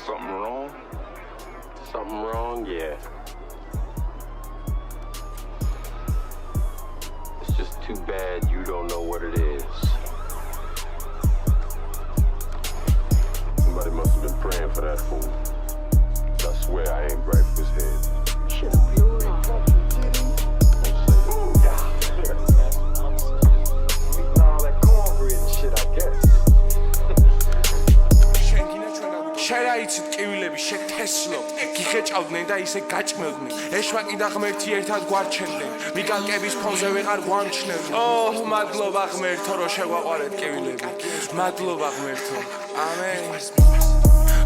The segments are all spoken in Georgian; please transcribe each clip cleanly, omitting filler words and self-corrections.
Something wrong? Something wrong, yeah. It's just too bad you don't know what it is. Somebody must have been praying for that fool. I swear I ain't right for his head. Shit, you ain't fucking kidding. All that cornbread and shit, I guess. Შერაიცით კივილები შეთესლო გიხეჭავდნენ და ისე გაჭმევდნენ ეშვაკი და ღმერთი ერთად გვარჩენდნენ მიგალკების ფონზე ვეღარ გვამჩნევდნენ ოჰ მადლობა ღმერთო რომ შეგვაყარეთ კივილები მადლობა ღმერთო ამენ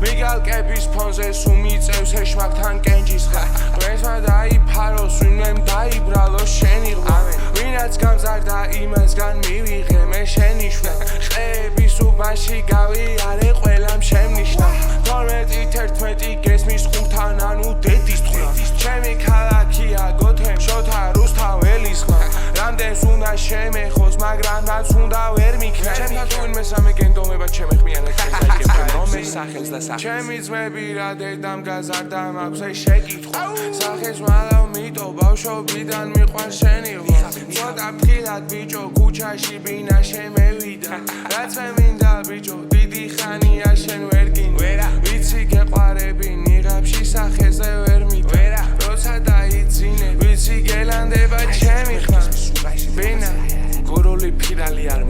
მიგალკების ფონზე სულ მიწევს ეშვაკთან კენჭისხლა ღმერთმა დაიფაროს ვინმემ დაიბრალოს შენი ღმა ვინაც გამზარდა იმასგან მივიღე მე შენი შვნა ყების უბანში გავიარე ყველამ შემნიშნა 12-11 გესმის ხურთან ანუ დედის თხნა ჩემი ქალაქია გოთემ შოთა რუსთაველის ხმა რამდენს უნდა შემეხოს მაგრამ რაც უნდა ვერ მიქნა ჩემთან თუ ვინმე სამე გენდომება ჩემეხმიანეთ ზაიგებთან რომელ სახელს და სახეს ჩემი ძმები რა დედამ გაზარდა მაქვს ეს შეკითხვა სახეს მალავ მიტო ბავშვობიდან მიყვარს შენი ღვაწ ცოტა ფრთხილად ბიჭო ქუჩაში ბინა შემევიდა რაც მე მინდა ბიჭო დიდი ხანია შენ ვერ გინდა ვიცი გეყარები ნიღაბში სახეზე ვერ მიტა როცა დაიძინე ვიცი გელანდება ჩემი ხმა ბინა გურული ფირალი არ